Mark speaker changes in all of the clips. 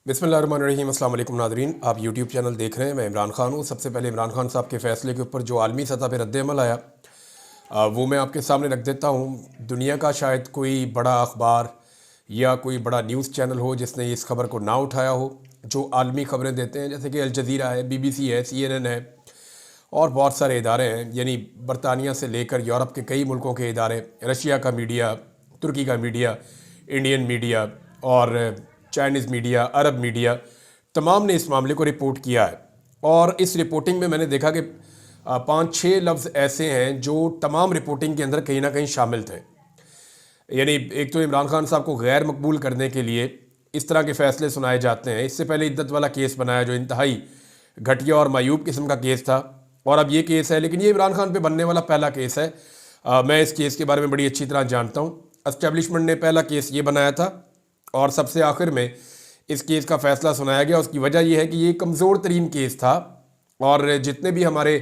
Speaker 1: बिस्मिल्लाहिर्रहमानिर्रहीम। अस्सलाम वालेकुम नादरीन, आप यूट्यूब चैनल देख रहे हैं। मैं इमरान खान हूँ। सबसे पहले इमरान खान साहब के फ़ैसले के ऊपर जो आलमी सतह पर रद्द-ए-अमल आया वो मैं आपके सामने रख देता हूँ। दुनिया का शायद कोई बड़ा अखबार या कोई बड़ा न्यूज़ चैनल हो जिसने इस खबर को ना उठाया हो, जो आलमी खबरें देते हैं, जैसे कि अल जज़ीरा है, BBC है, CNN है और बहुत सारे इदारे हैं। यानी बरतानिया से लेकर यूरोप के कई मुल्कों के इदारे, रशिया का मीडिया, तुर्की का मीडिया, इंडियन मीडिया और चाइनीज़ मीडिया, अरब मीडिया, तमाम ने इस मामले को रिपोर्ट किया है। और इस रिपोर्टिंग में मैंने देखा कि 5-6 लफ्ज़ ऐसे हैं जो तमाम रिपोर्टिंग के अंदर कहीं ना कहीं शामिल थे। यानी एक तो इमरान खान साहब को गैर मकबूल करने के लिए इस तरह के फ़ैसले सुनाए जाते हैं। इससे पहले इद्दत वाला केस बनाया जो इंतहाई घटिया और मायूब किस्म का केस था, और अब ये केस है। लेकिन ये इमरान खान पे बनने वाला पहला केस है। मैं इस केस के बारे में बड़ी अच्छी तरह जानता हूँ। एस्टेब्लिशमेंट ने पहला केस ये बनाया था और सबसे आखिर में इस केस का फ़ैसला सुनाया गया। उसकी वजह यह है कि ये कमज़ोर तरीन केस था, और जितने भी हमारे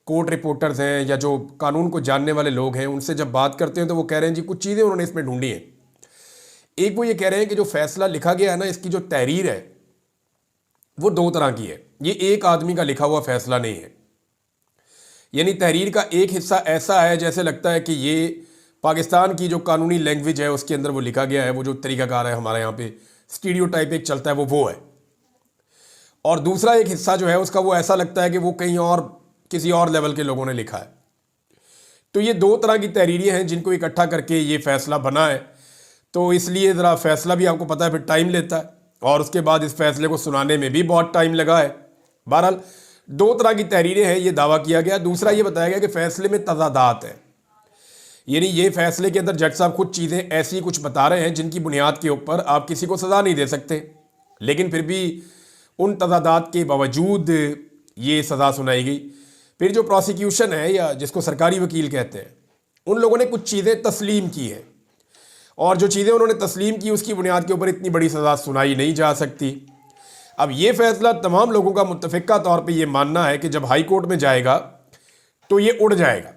Speaker 1: कोर्ट रिपोर्टर्स हैं या जो कानून को जानने वाले लोग हैं, उनसे जब बात करते हैं तो वो कह रहे हैं जी कुछ चीज़ें उन्होंने इसमें ढूंढी हैं। एक वो ये कह रहे हैं कि जो फ़ैसला लिखा गया है ना, इसकी जो तहरीर है वो दो तरह की है। ये एक आदमी का लिखा हुआ फ़ैसला नहीं है। यानी तहरीर का एक हिस्सा ऐसा है जैसे लगता है कि ये पाकिस्तान की जो कानूनी लैंग्वेज है उसके अंदर वो लिखा गया है, वो जो तरीकाकार है हमारे यहाँ पे स्टीरियोटाइप एक चलता है वो है। और दूसरा एक हिस्सा जो है उसका वो ऐसा लगता है कि वो कहीं और किसी और लेवल के लोगों ने लिखा है। तो ये दो तरह की तहरीरें हैं जिनको इकट्ठा करके ये फ़ैसला बना है। तो इसलिए ज़रा फ़ैसला भी आपको पता है फिर टाइम लेता है, और उसके बाद इस फैसले को सुनाने में भी बहुत टाइम लगा है। बहरहाल दो तरह की तहरीरें हैं, ये दावा किया गया। दूसरा ये बताया गया कि फ़ैसले में तज़ादात है। यानी ये फैसले के अंदर जज साहब कुछ चीज़ें ऐसी कुछ बता रहे हैं जिनकी बुनियाद के ऊपर आप किसी को सज़ा नहीं दे सकते, लेकिन फिर भी उन तज़ादात के बावजूद ये सज़ा सुनाई गई। फिर जो प्रोसिक्यूशन है या जिसको सरकारी वकील कहते हैं, उन लोगों ने कुछ चीज़ें तस्लीम की हैं, और जो चीज़ें उन्होंने तस्लीम की उसकी बुनियाद के ऊपर इतनी बड़ी सज़ा सुनाई नहीं जा सकती। अब ये फ़ैसला तमाम लोगों का मुत्तफ़िका तौर पर यह मानना है कि जब हाई कोर्ट में जाएगा तो ये उड़ जाएगा।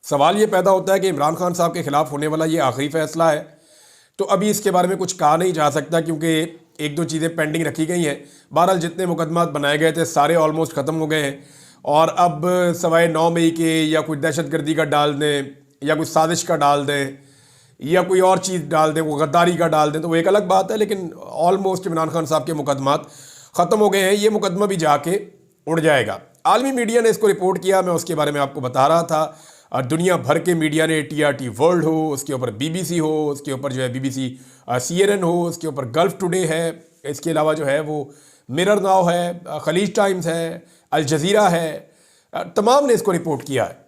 Speaker 1: सवाल ये पैदा होता है कि इमरान खान साहब के ख़िलाफ़ होने वाला ये आखिरी फ़ैसला है, तो अभी इसके बारे में कुछ कहा नहीं जा सकता क्योंकि एक दो चीज़ें पेंडिंग रखी गई हैं। बहरहाल जितने मुकदमात बनाए गए थे सारे ऑलमोस्ट ख़त्म हो गए हैं, और अब सवाए 9 मई के या कोई दहशतगर्दी का डाल दें या कोई साजिश का डाल दें या कोई और चीज़ डाल दें, वो गद्दारी का डाल दें, तो वो एक अलग बात है। लेकिन ऑलमोस्ट इमरान खान साहब के मुकदमात ख़त्म हो गए हैं। ये मुकदमा भी जाके उड़ जाएगा। आलमी मीडिया ने इसको रिपोर्ट किया, मैं उसके बारे में आपको बता रहा था। और दुनिया भर के मीडिया ने, TRT वर्ल्ड हो, उसके ऊपर BBC हो, उसके ऊपर जो है BBC CNN हो, उसके ऊपर गल्फ टुडे है, इसके अलावा जो है वो मिरर नाउ है, खलीज टाइम्स है, अल जज़ीरा है, तमाम ने इसको रिपोर्ट किया है।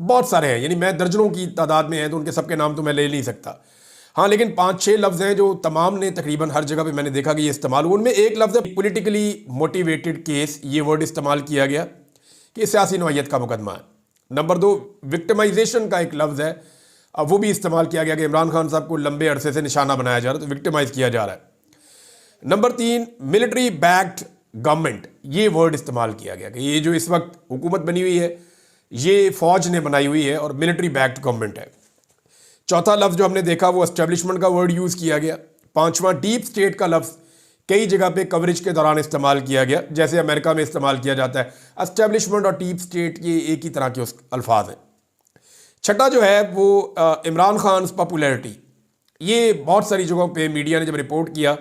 Speaker 1: बहुत सारे हैं, यानी मैं दर्जनों की तादाद में हैं, तो उनके सबके नाम तो मैं ले नहीं सकता। हाँ, लेकिन 5-6 लफ्ज़ हैं जो तमाम ने तकरीबन हर जगह पे मैंने देखा कि ये इस्तेमाल हुआ। उनमें एक लफ्ज़ है पॉलिटिकली मोटिवेटेड केस, ये वर्ड इस्तेमाल किया गया कि सियासी नौइयत का मुकदमा है। नंबर 2, विक्टिमाइजेशन का एक लफ्ज़ है, अब वो भी इस्तेमाल किया गया कि इमरान खान साहब को लंबे अरसे से निशाना बनाया जा रहा है, तो विक्टिमाइज किया जा रहा है। नंबर 3, मिलिट्री बैक्ड गवर्नमेंट, ये वर्ड इस्तेमाल किया गया कि ये जो इस वक्त हुकूमत बनी हुई है ये फ़ौज ने बनाई हुई है और मिलिट्री बैक्ड गवर्नमेंट है। चौथा लफ्ज़ जो हमने देखा वो एस्टेब्लिशमेंट का वर्ड यूज़ किया गया। पाँचवा, डीप स्टेट का लफ्ज़ कई जगह पे कवरेज के दौरान इस्तेमाल किया गया, जैसे अमेरिका में इस्तेमाल किया जाता है। एस्टेब्लिशमेंट और डीप स्टेट ये एक ही तरह के उस अल्फाज हैं। छठा जो है वो इमरान खान पॉपुलैरिटी, ये बहुत सारी जगहों पे मीडिया ने जब रिपोर्ट किया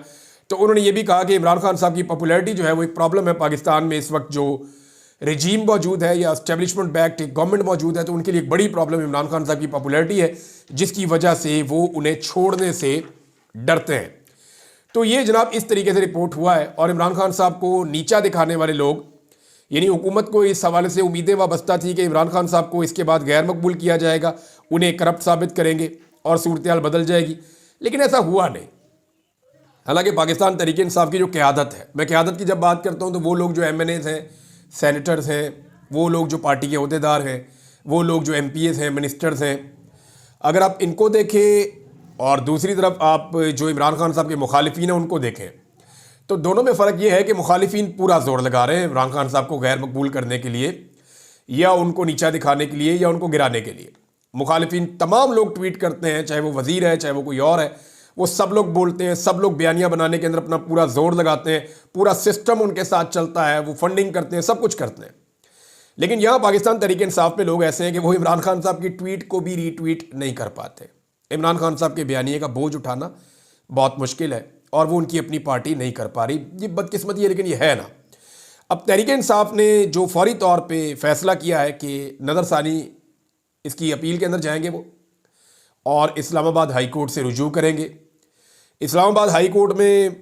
Speaker 1: तो उन्होंने ये भी कहा कि इमरान खान साहब की पॉपुलैरिटी जो है वो एक प्रॉब्लम है पाकिस्तान में। इस वक्त जो रजीम मौजूद है या एस्टेब्लिशमेंट बैक्ड गवर्नमेंट मौजूद है, तो उनके लिए एक बड़ी प्रॉब्लम इमरान खान साहब की पॉपुलैरिटी है, जिसकी वजह से वो उन्हें छोड़ने से डरते हैं। तो ये जनाब इस तरीके से रिपोर्ट हुआ है, और इमरान खान साहब को नीचा दिखाने वाले लोग, यानी हुकूमत को इस हवाले से उम्मीदें वाबस्ता थी कि इमरान खान साहब को इसके बाद गैर मकबूल किया जाएगा, उन्हें करप्ट साबित करेंगे और सूरत हाल बदल जाएगी, लेकिन ऐसा हुआ नहीं। हालांकि पाकिस्तान तहरीक इंसाफ की जो क़यादत है, मैं क़यादत की जब बात करता हूँ तो वो लोग जो MNAs हैं, सेनेटर्स हैं, वो लोग जो पार्टी के अहदेदार हैं, वो लोग जो MPs हैं, मिनिस्टर्स हैं, अगर आप इनको देखें और दूसरी तरफ आप जो इमरान खान साहब के मुखालिफिन हैं उनको देखें, तो दोनों में फ़र्क ये है कि मुखालिफिन पूरा जोर लगा रहे हैं इमरान खान साहब को गैर मकबूल करने के लिए या उनको नीचा दिखाने के लिए या उनको गिराने के लिए। मुखालिफिन तमाम लोग ट्वीट करते हैं, चाहे वो वज़ीर है चाहे वो कोई और है, वो सब लोग बोलते हैं, सब लोग बयानियां बनाने के अंदर अपना पूरा जोर लगाते हैं, पूरा सिस्टम उनके साथ चलता है, वो फंडिंग करते हैं, सब कुछ करते हैं। लेकिन यहां पाकिस्तान तहरीक इंसाफ में लोग ऐसे हैं कि वो इमरान खान साहब की ट्वीट को भी रीट्वीट नहीं कर पाते। इमरान खान साहब के बयानिए का बोझ उठाना बहुत मुश्किल है और वो उनकी अपनी पार्टी नहीं कर पा रही। ये बदकिस्मती है, लेकिन ये है ना। अब तहरीक इंसाफ ने जो फौरी तौर पे फैसला किया है कि नज़रसानी इसकी अपील के अंदर जाएंगे वो, और इस्लामाबाद हाई कोर्ट से रुजू करेंगे। इस्लामाबाद हाई कोर्ट में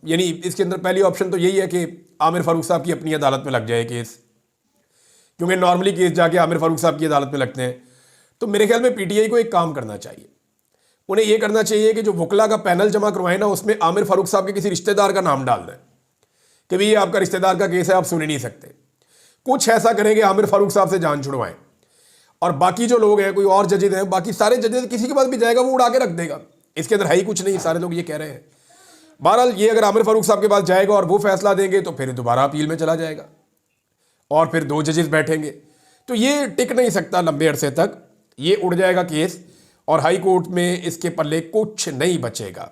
Speaker 1: यानी इसके अंदर पहली ऑप्शन तो यही है कि आमिर फारूक साहब की अपनी अदालत में लग जाए केस, क्योंकि नॉर्मली केस जाके आमिर फारूक साहब की अदालत में लगते हैं। तो मेरे ख्याल में पीटीआई को एक काम करना चाहिए, उन्हें यह करना चाहिए कि जो वकला का पैनल जमा करवाए ना, उसमें आमिर फारूक साहब के किसी रिश्तेदार का नाम डाल दें कि भाई ये आपका रिश्तेदार का केस है, आप सुन ही नहीं सकते। कुछ ऐसा करेंगे, आमिर फारूक साहब से जान छुड़वाएं, और बाकी जो लोग हैं, कोई और जजेज हैं, बाकी सारे जजेज किसी के पास भी जाएगा वो उड़ा के रख देगा, इसके अंदर है ही कुछ नहीं, सारे लोग ये कह रहे हैं। बहरहाल ये अगर आमिर फारूक साहब के पास जाएगा और वो फैसला देंगे तो फिर दोबारा अपील में चला जाएगा और फिर 2 जजेस बैठेंगे, तो ये टिक नहीं सकता लंबे अरसे तक, ये उड़ जाएगा केस और हाई कोर्ट में इसके पल्ले कुछ नहीं बचेगा।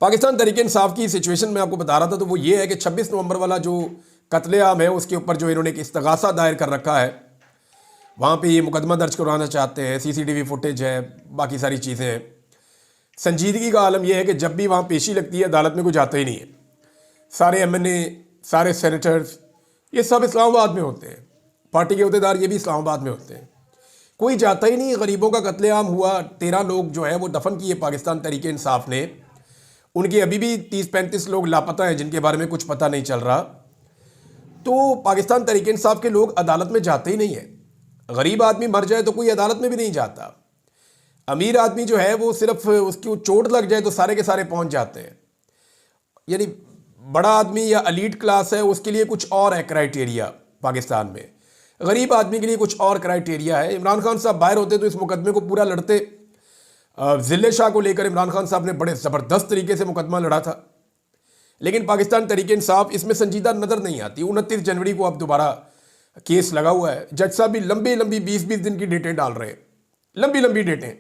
Speaker 1: पाकिस्तान तहरीक इंसाफ की सिचुएशन में आपको बता रहा था, तो वो ये है कि 26 नवंबर वाला जो कत्लेआम है उसके ऊपर जो इन्होंने एक इस्तगासा दायर कर रखा है, वहाँ पे ये मुकदमा दर्ज करवाना चाहते हैं, सीसीटीवी फुटेज है, बाकी सारी चीज़ें हैं। संजीदगी का आलम यह है कि जब भी वहाँ पेशी लगती है अदालत में कोई जाता ही नहीं है। सारे एमएनए, सारे सेनेटर्स, ये सब इस्लामाबाद में होते हैं, पार्टी के अहदेदार ये भी इस्लामाबाद में होते हैं, कोई जाता ही नहीं। गरीबों का कत्लेआम हुआ, 13 लोग जो है वो दफन किए पाकिस्तान तहरीक इंसाफ ने, उनके अभी भी 30-35 लोग लापता हैं जिनके बारे में कुछ पता नहीं चल रहा। तो पाकिस्तान तहरीक इंसाफ के लोग अदालत में जाते ही नहीं है। गरीब आदमी मर जाए तो कोई अदालत में भी नहीं जाता, अमीर आदमी जो है वो सिर्फ उसकी चोट लग जाए तो सारे के सारे पहुंच जाते हैं। यानी बड़ा आदमी या एलीट क्लास है उसके लिए कुछ और है क्राइटेरिया पाकिस्तान में, गरीब आदमी के लिए कुछ और क्राइटेरिया है। इमरान खान साहब बाहर होते तो इस मुकदमे को पूरा लड़ते। जिले शाह को लेकर इमरान खान साहब ने बड़े ज़बरदस्त तरीके से मुकदमा लड़ा था, लेकिन पाकिस्तान तहरीक इंसाफ इसमें संजीदा नज़र नहीं आती। 29 जनवरी को अब दोबारा केस लगा हुआ है, जज साहब भी लंबी लंबी 20-20 दिन की डेटें डाल रहे हैं, लंबी लंबी डेटें।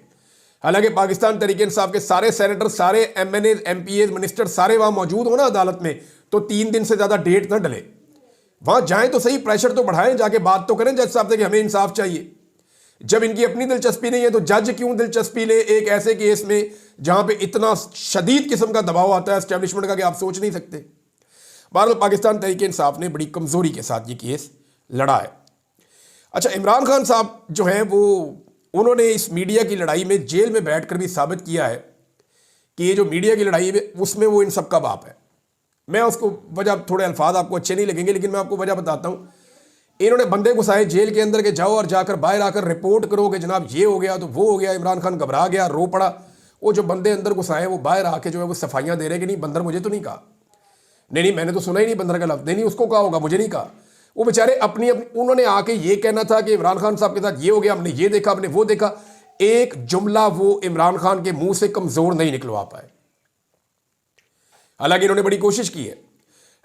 Speaker 1: हालांकि पाकिस्तान तहरीक इंसाफ के सारे सेनेटर, सारे एमएनए, एमपीए, मिनिस्टर सारे वहाँ मौजूद हो ना अदालत में, तो 3 दिन से ज़्यादा डेट ना डले, वहाँ जाएं तो सही, प्रेशर तो बढ़ाएं, जाके बात तो करें जज साहब से कि हमें इंसाफ चाहिए। जब इनकी अपनी दिलचस्पी नहीं है तो जज क्यों दिलचस्पी ले एक ऐसे केस में जहाँ पे इतना शदीद किस्म का दबाव आता है एस्टेब्लिशमेंट का कि आप सोच नहीं सकते। बहरहाल पाकिस्तान तहरीक इंसाफ ने बड़ी कमज़ोरी के साथ ये केस लड़ा है। अच्छा, इमरान खान साहब जो हैं वो उन्होंने इस मीडिया की लड़ाई में जेल में बैठकर भी साबित किया है कि ये जो मीडिया की लड़ाई है उसमें वो इन सब का बाप है। मैं उसको वजह, थोड़े अल्फाज आपको अच्छे नहीं लगेंगे लेकिन मैं आपको वजह बताता हूँ। इन्होंने बंदे घुसाए जेल के अंदर के जाओ और जाकर बाहर आकर रिपोर्ट करो कि जनाब ये हो गया तो वो हो गया, इमरान खान घबरा गया, रो पड़ा। वो जो बंदे अंदर घुसाए वो बाहर आके जो है वो सफाइयाँ दे रहे कि नहीं बंदर मुझे तो नहीं कहा, नहीं मैंने तो सुना ही नहीं बंदर का लफ्ज़, नहीं उसको कहा होगा, मुझे नहीं कहा। वो बेचारे अपनी उन्होंने आके ये कहना था कि इमरान खान साहब के साथ ये हो गया, हमने ये देखा, हमने वो देखा। एक जुमला वो इमरान खान के मुंह से कमजोर नहीं निकलवा पाए। हालांकि इन्होंने बड़ी कोशिश की है।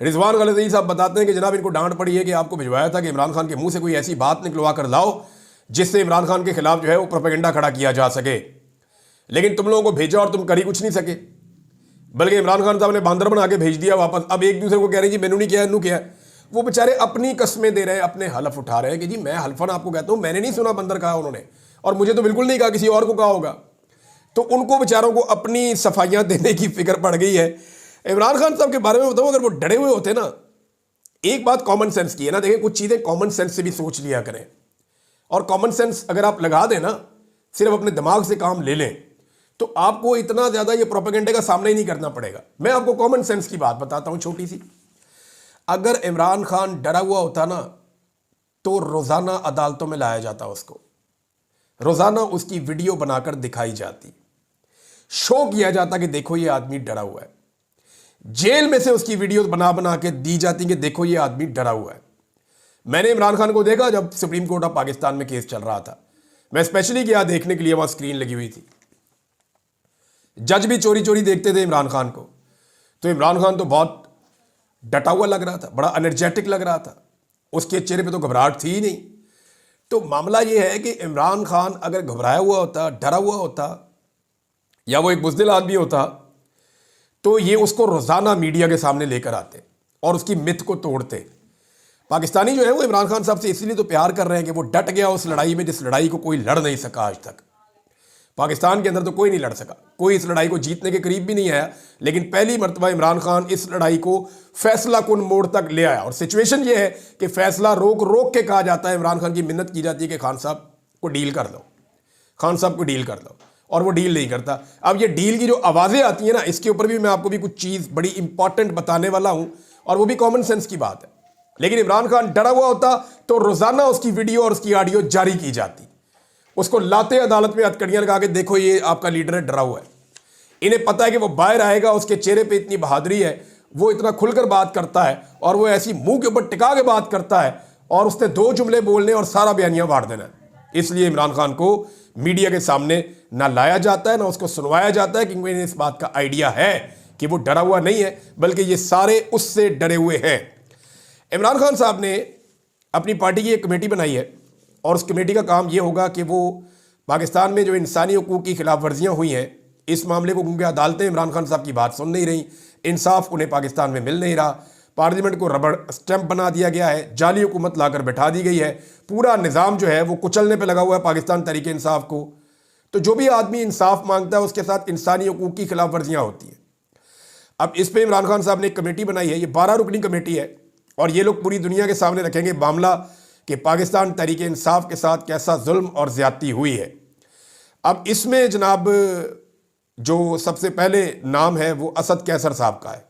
Speaker 1: रिजवान गलज़ई साहब बताते हैं कि जनाब इनको डांट पड़ी है कि आपको भिजवाया था कि इमरान खान के मुंह से कोई ऐसी बात निकलवा कर लाओ जिससे इमरान खान के खिलाफ जो है वो प्रोपेगेंडा खड़ा किया जा सके, लेकिन तुम लोगों को भेजा और तुम कर ही कुछ नहीं सके, बल्कि इमरान खान साहब ने बांदर बना के भेज दिया वापस। अब एक दूसरे को कह रहे हैं जी मैंने नहीं किया, इन्हों किया। वो बेचारे अपनी कस्में दे रहे हैं, अपने हलफ उठा रहे हैं कि जी मैं हल्फन आपको कहता हूं मैंने नहीं सुना बंदर कहा उन्होंने, और मुझे तो बिल्कुल नहीं कहा, किसी और को कहा होगा। तो उनको बेचारों को अपनी सफाइयां देने की फिक्र पड़ गई है। इमरान खान साहब के बारे में बताऊं, अगर वो डरे हुए होते ना, एक बात कॉमन सेंस की है ना, देखिए कुछ चीजें कॉमन सेंस से भी सोच लिया करें, और कॉमन सेंस अगर आप लगा दें ना, सिर्फ अपने दिमाग से काम ले लें, तो आपको इतना ज्यादा ये प्रोपेगेंडे का सामना ही नहीं करना पड़ेगा। मैं आपको कॉमन सेंस की बात बताता हूं छोटी सी। अगर इमरान खान डरा हुआ होता ना तो रोजाना अदालतों में लाया जाता, उसको रोजाना उसकी वीडियो बनाकर दिखाई जाती, शो किया जाता कि देखो ये आदमी डरा हुआ है। जेल में से उसकी वीडियो बना बना के दी जाती कि देखो ये आदमी डरा हुआ है। मैंने इमरान खान को देखा जब सुप्रीम कोर्ट ऑफ पाकिस्तान में केस चल रहा था, मैं स्पेशली गया देखने के लिए, वहां स्क्रीन लगी हुई थी, जज भी चोरी चोरी देखते थे इमरान खान को। तो इमरान खान तो बहुत डटा हुआ लग रहा था, बड़ा एनर्जेटिक लग रहा था, उसके चेहरे पे तो घबराहट थी ही नहीं। तो मामला ये है कि इमरान खान अगर घबराया हुआ होता, डरा हुआ होता, या वो एक बुज़दिल आदमी होता तो ये उसको रोज़ाना मीडिया के सामने लेकर आते और उसकी मिथ को तोड़ते। पाकिस्तानी जो है वो इमरान खान साहब से इसलिए तो प्यार कर रहे हैं कि वो डट गया उस लड़ाई में जिस लड़ाई को कोई लड़ नहीं सका आज तक। पाकिस्तान के अंदर तो कोई नहीं लड़ सका, कोई इस लड़ाई को जीतने के करीब भी नहीं आया, लेकिन पहली मर्तबा इमरान खान इस लड़ाई को फैसला कुन मोड़ तक ले आया। और सिचुएशन ये है कि फैसला रोक रोक के कहा जाता है, इमरान खान की मिन्नत की जाती है कि खान साहब को डील कर लो, खान साहब को डील कर लो, और वो डील नहीं करता। अब ये डील की जो आवाज़ें आती हैं ना, इसके ऊपर भी मैं आपको भी कुछ चीज़ बड़ी इंपॉर्टेंट बताने वाला हूँ, और वो भी कॉमन सेंस की बात है। लेकिन इमरान खान डरा हुआ होता तो रोज़ाना उसकी वीडियो और उसकी ऑडियो जारी की जाती, उसको लाते अदालत में हथकड़ियाँ लगा के, देखो ये आपका लीडर है, डरा हुआ है। इन्हें पता है कि वो बाहर आएगा, उसके चेहरे पे इतनी बहादुरी है, वो इतना खुलकर बात करता है, और वो ऐसी मुंह के ऊपर टिका के बात करता है, और उसने 2 जुमले बोलने और सारा बयानिया फाड़ देना है। इसलिए इमरान खान को मीडिया के सामने ना लाया जाता है, ना उसको सुनवाया जाता है, क्योंकि इन्हें इस बात का आइडिया है कि वो डरा हुआ नहीं है, बल्कि ये सारे उससे डरे हुए हैं। इमरान खान साहब ने अपनी पार्टी की एक कमेटी बनाई है, और उस कमेटी का काम ये होगा कि वो पाकिस्तान में जो इंसानी हकूक़ की खिलाफ वर्जियाँ हुई हैं, इस मामले को, क्योंकि अदालतें इमरान खान साहब की बात सुन नहीं रही, इंसाफ उन्हें पाकिस्तान में मिल नहीं रहा, पार्लियामेंट को रबड़ स्टैंप बना दिया गया है, जाली हुकूमत लाकर बैठा दी गई है, पूरा निज़ाम जो है वो कुचलने पे लगा हुआ है पाकिस्तान तरीके इंसाफ को। तो जो भी आदमी इंसाफ मांगता है उसके साथ इंसानी हकूक़ की खिलाफ वर्जियाँ होती हैं। अब इस पर इमरान खान साहब ने एक कमेटी बनाई है, ये 12 रुकनी कमेटी है, और ये लोग पूरी दुनिया के सामने रखेंगे मामला कि पाकिस्तान तरीके इंसाफ के साथ कैसा जुल्म और ज़्यादती हुई है। अब इसमें जनाब जो सबसे पहले नाम है वो असद कैसर साहब का है।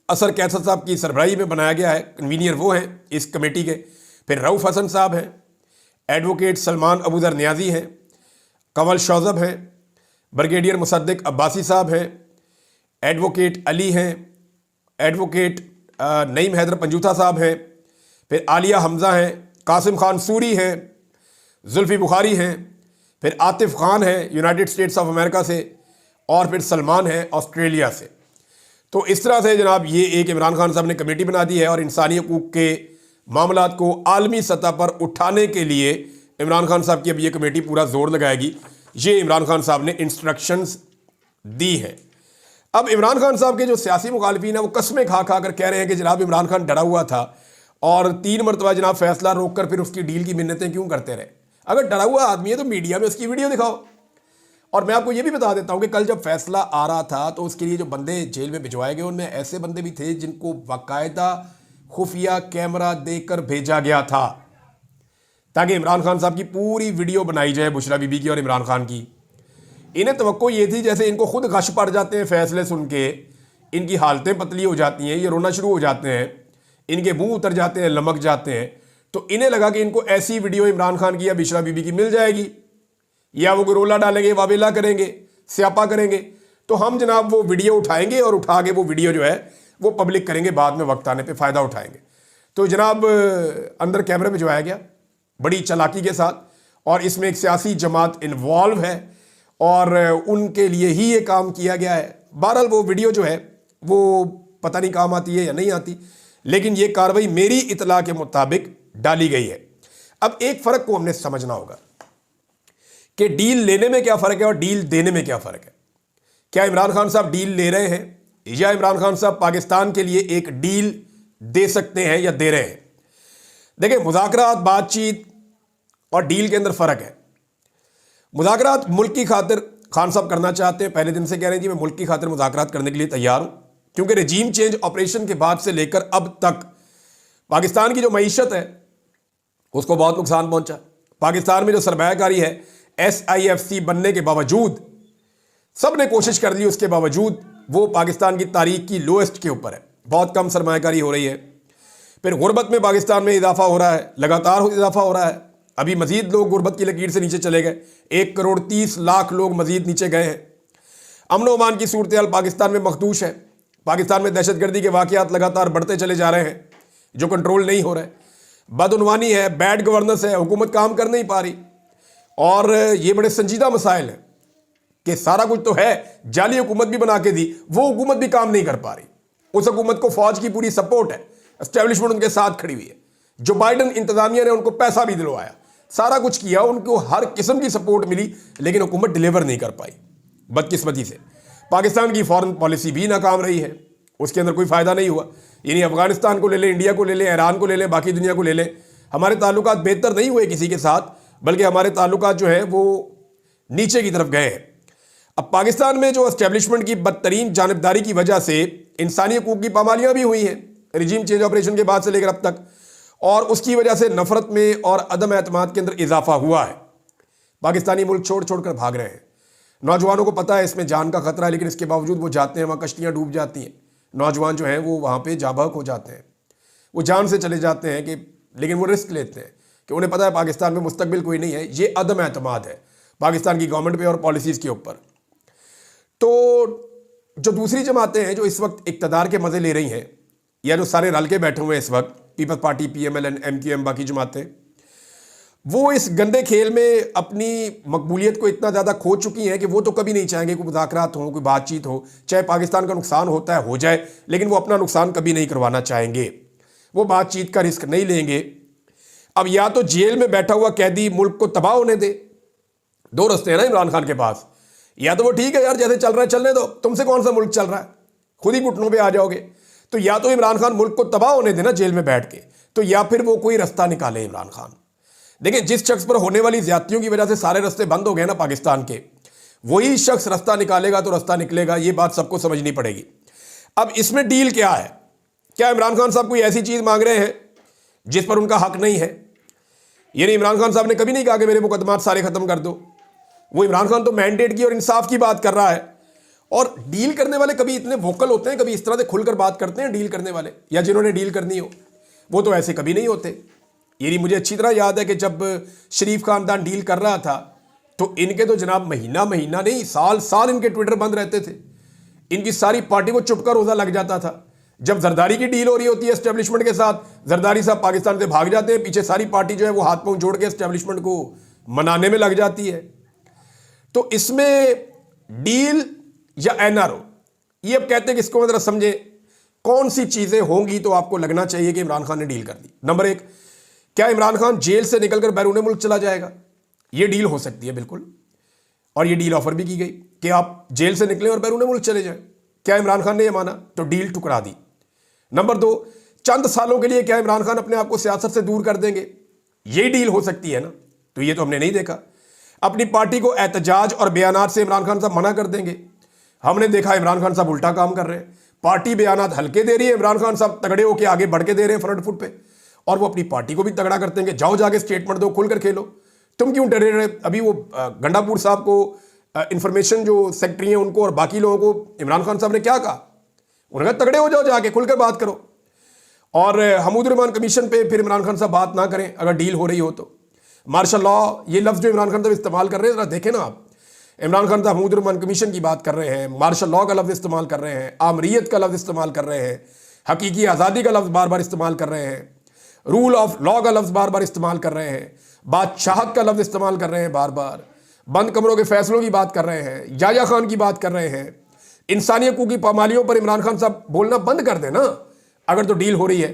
Speaker 1: असद कैसर साहब की सरबराही में बनाया गया है, कन्वीनियर वो हैं इस कमेटी के। फिर रऊफ़ हसन साहब हैं, एडवोकेट सलमान अबू ज़र नियाज़ी हैं, कंवल शौज़ब हैं, ब्रिगेडियर मुसद्दिक अब्बासी साहब हैं, एडवोकेट अली हैं, एडवोकेट नईम हैदर पंजूथा साहब हैं, फिर आलिया हमज़ा हैं, कासिम खान सूरी हैं, जुल्फ़ी बुखारी हैं, फिर आतिफ़ खान हैं यूनाइटेड स्टेट्स ऑफ अमेरिका से, और फिर सलमान हैं ऑस्ट्रेलिया से। तो इस तरह से जनाब ये एक इमरान खान साहब ने कमेटी बना दी है, और इंसानी हकूक़ के मामलात को आलमी सतह पर उठाने के लिए इमरान खान साहब की अब ये कमेटी पूरा जोर लगाएगी। ये इमरान खान साहब ने इंस्ट्रक्शंस दी हैं। अब इमरान खान साहब के जो सियासी मुखालिफिन हैं वो कस्में खा खा कर कह रहे हैं कि जनाब इमरान खान डरा हुआ था, और 3 मरतबा जनाब फैसला रोक कर फिर उसकी डील की मिन्नतें क्यों करते रहे। अगर डरा हुआ आदमी है तो मीडिया में उसकी वीडियो दिखाओ। और मैं आपको ये भी बता देता हूँ कि कल जब फैसला आ रहा था तो उसके लिए जो बंदे जेल में भिजवाए गए, उनमें ऐसे बंदे भी थे जिनको बाकायदा खुफिया कैमरा देकर भेजा गया था, ताकि इमरान खान साहब की पूरी वीडियो बनाई जाए, बुशरा बीबी की और इमरान खान की। इन्हें तवक्को ये थी जैसे इनको खुद गश पड़ जाते हैं फैसले सुन के, इनकी हालतें पतली हो जाती हैं, ये रोना शुरू हो जाते हैं, इनके मुंह उतर जाते हैं, लमक जाते हैं, तो इन्हें लगा कि इनको ऐसी वीडियो इमरान खान की या बुशरा बीबी की मिल जाएगी, या वो रोला डालेंगे, वावेला करेंगे, स्यापा करेंगे, तो हम जनाब वो वीडियो उठाएंगे और उठा के वो वीडियो जो है वो पब्लिक करेंगे, बाद में वक्त आने पे फ़ायदा उठाएंगे। तो जनाब अंदर कैमरे में जो आया गया बड़ी चालाकी के साथ, और इसमें एक सियासी जमात इन्वॉल्व है और उनके लिए ही ये काम किया गया है। बहरहाल वो वीडियो जो है वो पता नहीं काम आती है या नहीं आती, लेकिन ये कार्रवाई मेरी इतला के मुताबिक डाली गई है। अब एक फ़र्क को हमने समझना होगा कि डील लेने में क्या फ़र्क है और डील देने में क्या फ़र्क है। क्या इमरान खान साहब डील ले रहे हैं, या इमरान खान साहब पाकिस्तान के लिए एक डील दे सकते हैं या दे रहे हैं। देखिए, मुज़ाकरात, बातचीत और डील के अंदर फ़र्क है। मुज़ाकरात मुल्क की खातिर खान साहब करना चाहते हैं, पहले दिन से कह रहे हैं कि मैं मुल्क की खातिर मुज़ाकरात करने के लिए तैयार हूँ, क्योंकि रजीम चेंज ऑपरेशन के बाद से लेकर अब तक पाकिस्तान की जो मईशत है उसको बहुत नुकसान पहुँचा। पाकिस्तान में जो सरमायाकारी है, SIFC बनने के बावजूद, सब ने कोशिश कर ली, उसके बावजूद वो पाकिस्तान की तारीख की लोएस्ट के ऊपर है, बहुत कम सरमायाकारी हो रही है। फिर गुर्बत में पाकिस्तान में इजाफा हो रहा है, लगातार इजाफा हो रहा है। अभी मजीद लोग गुर्बत की लकीर से नीचे चले गए, 1,30,00,000 लोग मजीद नीचे गए हैं। अमन ओमान की सूरत हाल पाकिस्तान में मखदूश है। पाकिस्तान में दहशतगर्दी के वाक़यात लगातार बढ़ते चले जा रहे हैं, जो कंट्रोल नहीं हो रहे। बदउनवानी है, बैड गवर्नेंस है, हुकूमत काम कर नहीं पा रही, और ये बड़े संजीदा मसाइल हैं कि सारा कुछ तो है, जाली हुकूमत भी बना के दी, वो हुकूमत भी काम नहीं कर पा रही। उस हुकूमत को फौज की पूरी सपोर्ट है, एस्टेब्लिशमेंट उनके साथ खड़ी हुई है। जो बाइडन इंतजामिया ने उनको पैसा भी दिलवाया, सारा कुछ किया, उनको हर किस्म की सपोर्ट मिली, लेकिन हुकूमत डिलीवर नहीं कर पाई बदकिस्मती से। पाकिस्तान की फॉरेन पॉलिसी भी नाकाम रही है, उसके अंदर कोई फ़ायदा नहीं हुआ। यानी अफगानिस्तान को ले लें, इंडिया को ले लें, ईरान को ले लें, बाकी दुनिया को ले लें, हमारे ताल्लुकात बेहतर नहीं हुए किसी के साथ, बल्कि हमारे ताल्लुकात जो है वो नीचे की तरफ गए हैं। अब पाकिस्तान में जो एस्टेब्लिशमेंट की बदतरीन जानबदारी की वजह से इंसानी हकूक़ की पामालियाँ भी हुई हैं रिजीम चेंज ऑपरेशन के बाद से लेकर अब तक, और उसकी वजह से नफरत में और अदम एतमाद के अंदर इजाफा हुआ है। पाकिस्तानी मुल्क छोड़ छोड़ कर भाग रहे हैं। नौजवानों को पता है इसमें जान का खतरा है, लेकिन इसके बावजूद वो जाते हैं, वहाँ कश्तियाँ डूब जाती हैं, नौजवान जो हैं वो वहाँ पे जाबहक हो जाते हैं, वो जान से चले जाते हैं कि, लेकिन वो रिस्क लेते हैं कि उन्हें पता है पाकिस्तान में मुस्तकबिल कोई नहीं है। ये अदम एतमाद है पाकिस्तान की गवर्नमेंट पे और पॉलिसीज़ के ऊपर। तो जो दूसरी जमातें हैं जो इस वक्त इक़्तिदार के मज़े ले रही हैं, या जो सारे रल के बैठे हुए हैं इस वक्त, पीपल्स पार्टी, PMLN, MQM, बाकी जमातें, वो इस गंदे खेल में अपनी मकबूलियत को इतना ज़्यादा खो चुकी हैं कि वो तो कभी नहीं चाहेंगे कोई मुज़ाकरात हो, कोई बातचीत हो, चाहे पाकिस्तान का नुकसान होता है हो जाए, लेकिन वो अपना नुकसान कभी नहीं करवाना चाहेंगे, वो बातचीत का रिस्क नहीं लेंगे। अब या तो जेल में बैठा हुआ कैदी मुल्क को तबाह होने दे, दो रास्ते हैं ना इमरान खान के पास, या तो वो ठीक है यार जैसे चल रहा है चलने दो, तुमसे कौन सा मुल्क चल रहा है, खुद ही घुटनों पे आ जाओगे, तो या तो इमरान खान मुल्क को तबाह होने देना जेल में बैठ के, तो या फिर वो कोई रास्ता निकाले इमरान खान। देखिए, जिस शख्स पर होने वाली ज्यादतियों की वजह से सारे रास्ते बंद हो गए ना पाकिस्तान के, वही शख्स रास्ता निकालेगा तो रास्ता निकलेगा, ये बात सबको समझनी पड़ेगी। अब इसमें डील क्या है? क्या इमरान खान साहब कोई ऐसी चीज मांग रहे हैं जिस पर उनका हक नहीं है? यानी इमरान खान साहब ने कभी नहीं कहा कि मेरे मुकदमात सारे खत्म कर दो। वो इमरान खान तो मैंडेट की और इंसाफ की बात कर रहा है, और डील करने वाले कभी इतने वोकल होते हैं, कभी इस तरह से खुलकर बात करते हैं डील करने वाले, या जिन्होंने डील करनी हो, वो तो ऐसे कभी नहीं होते। यानी मुझे अच्छी तरह याद है कि जब शरीफ खानदान डील कर रहा था तो इनके तो जनाब महीना महीना नहीं, साल साल इनके ट्विटर बंद रहते थे, इनकी सारी पार्टी को चुप का रोजा लग जाता था। जब जरदारी की डील हो रही होती है एस्टेब्लिशमेंट के साथ, जरदारी साहब पाकिस्तान से भाग जाते हैं, पीछे सारी पार्टी जो है वो हाथ पांव जोड़ के एस्टेब्लिशमेंट को मनाने में लग जाती है। तो इसमें डील या NRO, ये अब कहते हैं कि इसको जरा समझे कौन सी चीजें होंगी तो आपको लगना चाहिए कि इमरान खान ने डील कर दी। नंबर 1, क्या इमरान खान जेल से निकलकर बैरून मुल्क चला जाएगा? ये डील हो सकती है बिल्कुल, और ये डील ऑफर भी की गई कि आप जेल से निकलें और बैरून मुल्क चले जाएं। क्या इमरान खान ने यह माना? तो डील टुकरा दी। नंबर 2, चंद सालों के लिए क्या इमरान खान अपने आप को सियासत से दूर कर देंगे? ये डील हो सकती है ना, तो ये तो हमने नहीं देखा। अपनी पार्टी को एहतजाज और बयानात से इमरान खान साहब मना कर देंगे। हमने देखा इमरान खान साहब उल्टा काम कर रहे हैं, पार्टी बयानात हल्के दे रही है, इमरान खान साहब तगड़े होकर आगे बढ़ के दे रहे हैं फ्रंट फुट पे, और वो अपनी पार्टी को भी तगड़ा करते हैं कि जाओ जाके स्टेटमेंट दो, खुलकर खेलो, तुम क्यों डरे रहे? अभी वो गंडापुर साहब को इंफॉर्मेशन जो सेक्रेटरी हैं उनको और बाकी लोगों को इमरान खान साहब ने क्या कहा? उन्होंने कहा तगड़े हो जाओ, जाके खुलकर बात करो। और हमीद रहमान कमीशन पे फिर इमरान खान साहब बात ना करें अगर डील हो रही हो तो। मार्शल लॉ, ये लफ्ज़ जो इमरान खान साहब इस्तेमाल कर रहे हैं, जरा देखें ना आप, इमरान खान साहब हमीद रहमान कमीशन की बात कर रहे हैं, मार्शल लॉ का लफ्ज़ इस्तेमाल कर रहे हैं, आमरीयत का लफ्ज़ इस्तेमाल कर रहे हैं, हकीकी आज़ादी का लफ्ज़ बार बार इस्तेमाल कर रहे हैं, रूल ऑफ लॉ का लफ्ज़ बार बार इस्तेमाल कर रहे हैं, बादशाहत का लफ्ज़ इस्तेमाल कर रहे हैं बार बार, बंद कमरों के फैसलों की बात कर रहे हैं, याया खान की बात कर रहे हैं। इंसानी हकूक़ की पामालियों पर इमरान खान साहब बोलना बंद कर देना अगर तो डील हो रही है,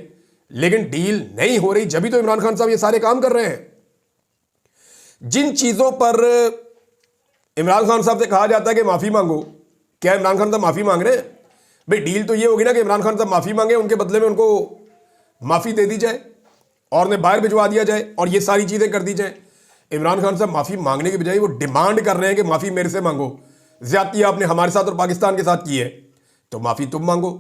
Speaker 1: लेकिन डील नहीं हो रही, जब भी तो इमरान खान साहब ये सारे काम कर रहे हैं। जिन चीज़ों पर इमरान खान साहब से कहा जाता है कि माफ़ी मांगो, क्या इमरान खान साहब माफ़ी मांग रहे हैं? भाई डील तो ये होगी ना कि इमरान खान साहब माफ़ी मांगे, उनके बदले में उनको माफ़ी दे दी जाए और उन्हें बाहर भिजवा दिया जाए और ये सारी चीज़ें कर दी जाए। इमरान खान साहब माफ़ी मांगने के बजाय वो डिमांड कर रहे हैं कि माफ़ी मेरे से मांगो, ज़्यादती आपने हमारे साथ और पाकिस्तान के साथ की है तो माफ़ी तुम मांगो।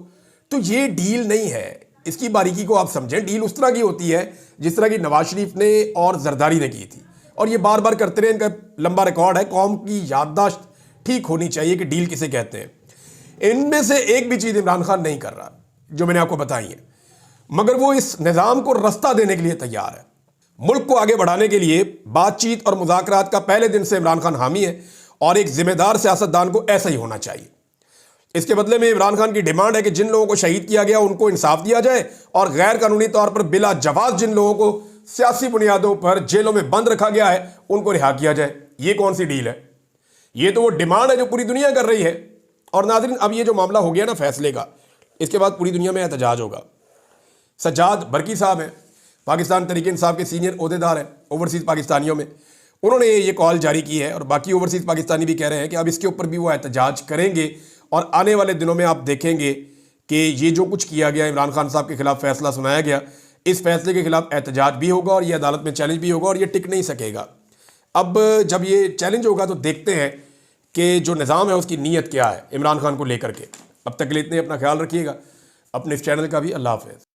Speaker 1: तो ये डील नहीं है, इसकी बारीकी को आप समझें। डील उस तरह की होती है जिस तरह की नवाज शरीफ ने और जरदारी ने की थी, और ये बार बार करते रहे, इनका लंबा रिकॉर्ड है। कौम की याददाश्त ठीक होनी चाहिए कि डील किसे कहते हैं। इनमें से एक भी चीज़ इमरान खान नहीं कर रहा जो मैंने आपको बताई है, मगर वो इस निज़ाम को रास्ता देने के लिए तैयार है। मुल्क को आगे बढ़ाने के लिए बातचीत और मुज़ाकरात का पहले दिन से इमरान खान हामी है, और एक जिम्मेदार सियासतदान को ऐसा ही होना चाहिए। इसके बदले में इमरान खान की डिमांड है कि जिन लोगों को शहीद किया गया उनको इंसाफ दिया जाए, और गैर कानूनी तौर पर बिला जवाब जिन लोगों को सियासी बुनियादों पर जेलों में बंद रखा गया है उनको रिहा किया जाए। ये कौन सी डील है? ये तो वो डिमांड है जो पूरी दुनिया कर रही है। और नाज़रीन, अब ये जो मामला हो गया ना फैसले का, इसके बाद पूरी दुनिया में एहतजाज होगा। सज्जाद बरकी साहब हैं, पाकिस्तान तहरीक इंसाफ के सीनियर ओहदेदार हैं ओवरसीज़ पाकिस्तानियों में, उन्होंने ये कॉल जारी की है और बाकी ओवरसीज़ पाकिस्तानी भी कह रहे हैं कि अब इसके ऊपर भी वो एहतजाज करेंगे और आने वाले दिनों में आप देखेंगे कि ये जो कुछ किया गया, इमरान खान साहब के खिलाफ फैसला सुनाया गया, इस फैसले के खिलाफ एहतजाज भी होगा और ये अदालत में चैलेंज भी होगा और ये टिक नहीं सकेगा। अब जब ये चैलेंज होगा तो देखते हैं कि जो निज़ाम है उसकी नीयत क्या है इमरान खान को लेकर के। अब तक के लिए इतने, अपना ख्याल रखिएगा, अपने इस चैनल का भी। अल्लाह हाफ़िज़।